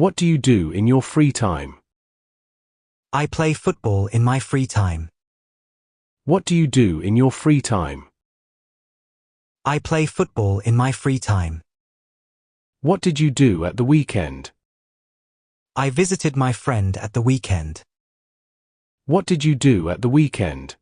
What do you do in your free time? I play football in my free time. What do you do in your free time? I play football in my free time. What did you do at the weekend? I visited my friend at the weekend. What did you do at the weekend?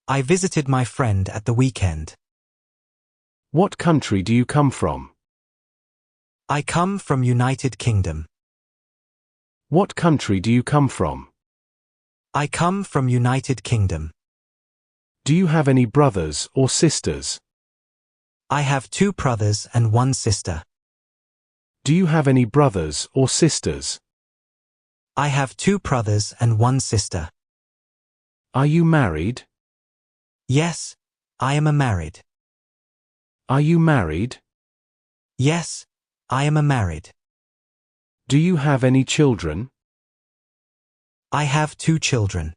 I visited my friend at the weekend. What country do you come from? I come from United Kingdom. What country do you come from? I come from United Kingdom. Do you have any brothers or sisters? I have 2 brothers and 1 sister. Do you have any brothers or sisters? I have 2 brothers and 1 sister. Are you married? Yes, I am married. Are you married? Yes, I am married. Do you have any children? I have 2 children.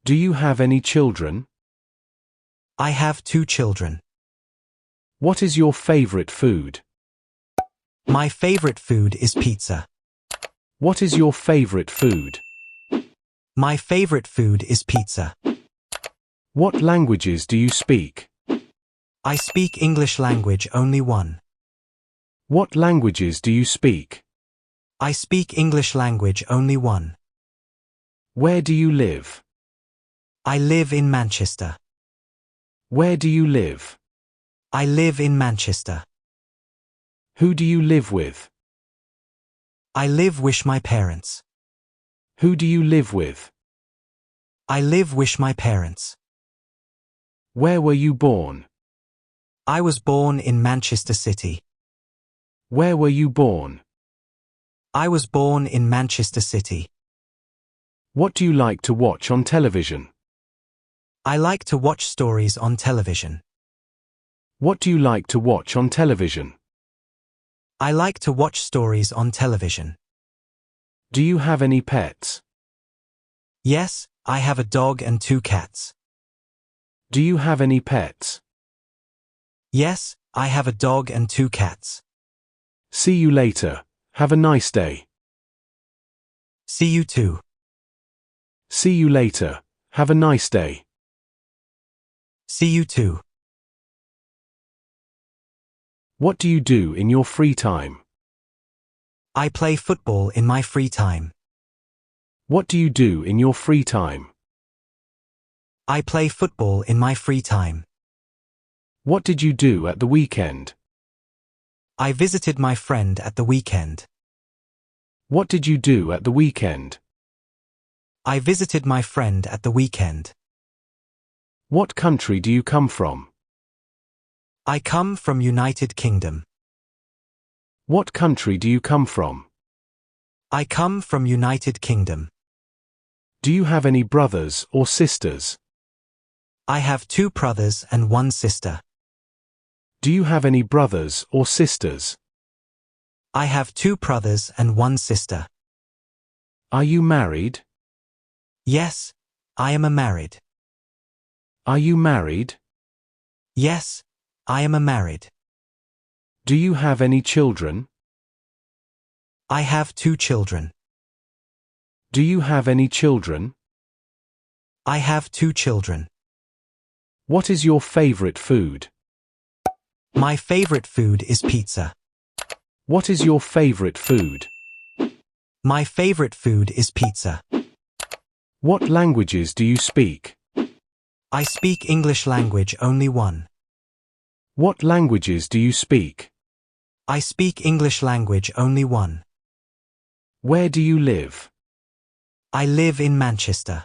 Do you have any children? I have 2 children. What is your favorite food? My favorite food is pizza. What is your favorite food? My favorite food is pizza. What languages do you speak? I speak English language only 1. What languages do you speak? I speak English language only 1. Where do you live? I live in Manchester. Where do you live? I live in Manchester. Who do you live with? I live with my parents. Who do you live with? I live with my parents. Where were you born? I was born in Manchester City. Where were you born? I was born in Manchester City. What do you like to watch on television? I like to watch stories on television. What do you like to watch on television? I like to watch stories on television. Do you have any pets? Yes, I have a dog and 2 cats. Do you have any pets? Yes, I have a dog and 2 cats. See you later. Have a nice day. See you too. See you later. Have a nice day. See you too. What do you do in your free time? I play football in my free time. What do you do in your free time? I play football in my free time. What did you do at the weekend? I visited my friend at the weekend. What did you do at the weekend? I visited my friend at the weekend. What country do you come from? I come from United Kingdom. What country do you come from? I come from United Kingdom. Do you have any brothers or sisters? I have 2 brothers and 1 sister. Do you have any brothers or sisters? I have 2 brothers and 1 sister. Are you married? Yes, I am married. Are you married? Yes, I am married. Do you have any children? I have 2 children. Do you have any children? I have 2 children. What is your favorite food? My favorite food is pizza. What is your favorite food? My favorite food is pizza. What languages do you speak? I speak English language only 1. What languages do you speak? I speak English language only 1. Where do you live? I live in Manchester.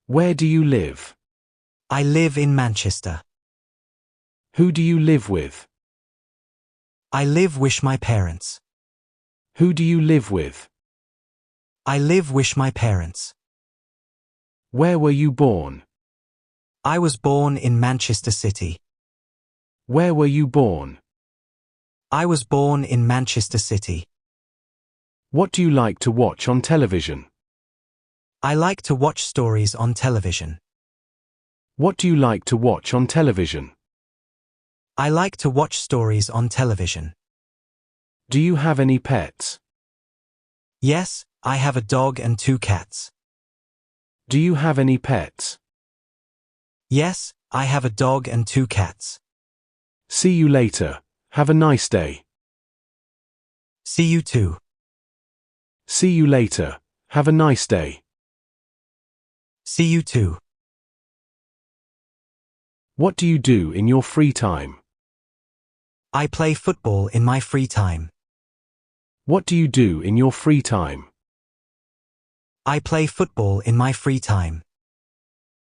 Where do you live? I live in Manchester. Who do you live with? I live with my parents. Who do you live with? I live with my parents. Where were you born? I was born in Manchester City. Where were you born? I was born in Manchester City. What do you like to watch on television? I like to watch stories on television. What do you like to watch on television? I like to watch stories on television. Do you have any pets? Yes, I have a dog and 2 cats. Do you have any pets? Yes, I have a dog and 2 cats. See you later. Have a nice day. See you too. See you later. Have a nice day. See you too. What do you do in your free time? I play football in my free time. What do you do in your free time? I play football in my free time.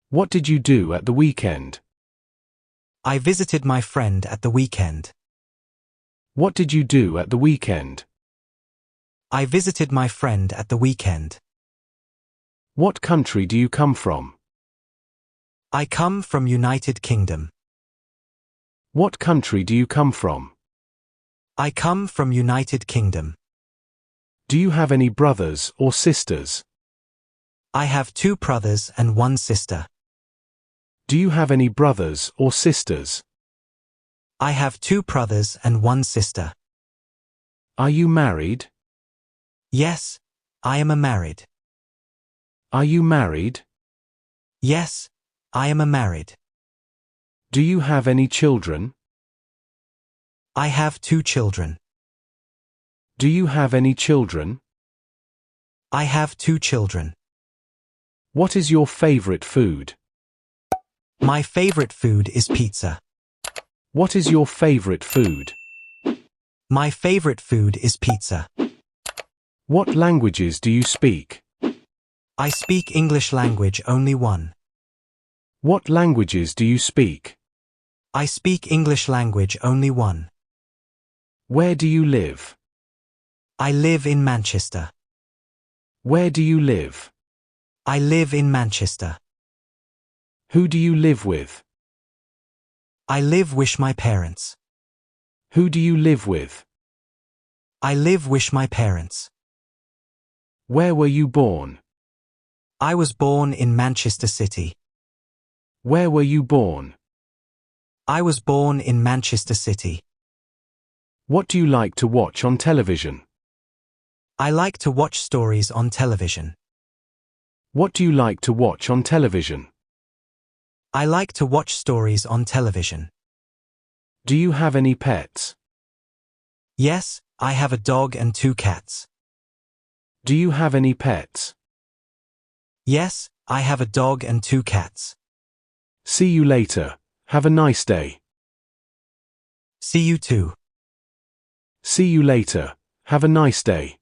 What did you do at the weekend? I visited my friend at the weekend. What did you do at the weekend? I visited my friend at the weekend. What country do you come from? I come from United Kingdom. What country do you come from? I come from United Kingdom. Do you have any brothers or sisters? I have 2 brothers and 1 sister. Do you have any brothers or sisters? I have 2 brothers and 1 sister. Are you married? Yes, I am married. Are you married? Yes, I am married. Do you have any children? I have 2 children. Do you have any children? I have 2 children. What is your favorite food? My favorite food is pizza. What is your favorite food? My favorite food is pizza. What languages do you speak? I speak English language only 1. What languages do you speak? I speak English language only 1. Where do you live? I live in Manchester. Where do you live? I live in Manchester. Who do you live with? I live with my parents. Who do you live with? I live with my parents. Where were you born? I was born in Manchester City. Where were you born? I was born in Manchester City. What do you like to watch on television? I like to watch stories on television. What do you like to watch on television? I like to watch stories on television. Do you have any pets? Yes, I have a dog and 2 cats. Do you have any pets? Yes, I have a dog and 2 cats. See you later. Have a nice day. See you too. See you later. Have a nice day.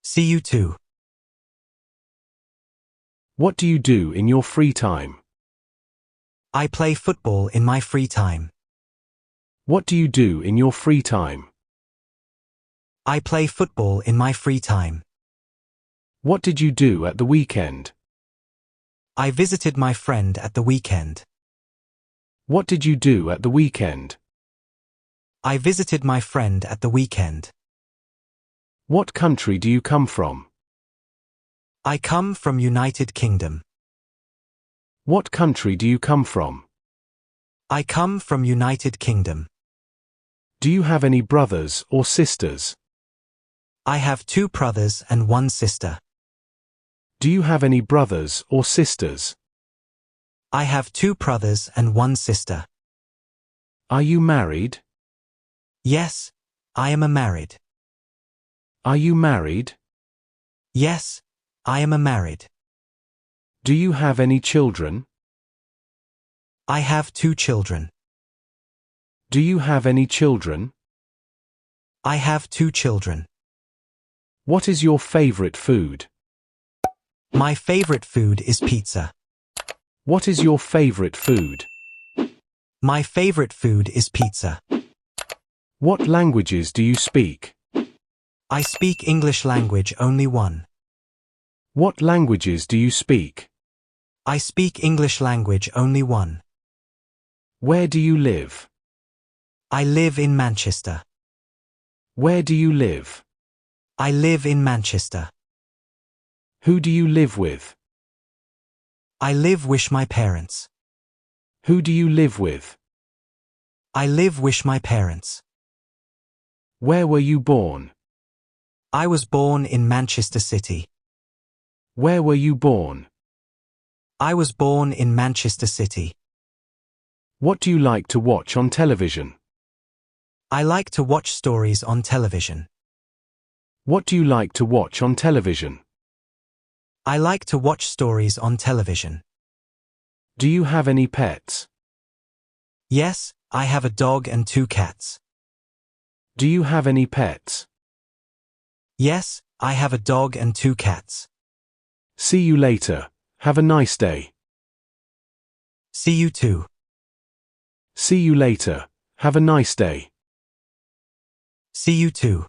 See you too. What do you do in your free time? I play football in my free time. What do you do in your free time? I play football in my free time. What did you do at the weekend? I visited my friend at the weekend. What did you do at the weekend? I visited my friend at the weekend. What country do you come from? I come from United Kingdom. What country do you come from? I come from United Kingdom. Do you have any brothers or sisters? I have 2 brothers and 1 sister. Do you have any brothers or sisters? I have 2 brothers and 1 sister. Are you married? Yes, I am married. Are you married? Yes, I am married. Do you have any children? I have 2 children. Do you have any children? I have 2 children. What is your favorite food? My favorite food is pizza. What is your favorite food? My favorite food is pizza. What languages do you speak? I speak English language only 1. What languages do you speak? I speak English language only 1. Where do you live? I live in Manchester. Where do you live? I live in Manchester. Who do you live with? I live with my parents. Who do you live with? I live with my parents. Where were you born? I was born in Manchester City. Where were you born? I was born in Manchester City. What do you like to watch on television? I like to watch stories on television. What do you like to watch on television? I like to watch stories on television. Do you have any pets? Yes, I have a dog and 2 cats. Do you have any pets? Yes, I have a dog and 2 cats. See you later. Have a nice day. See you too. See you later. Have a nice day. See you too.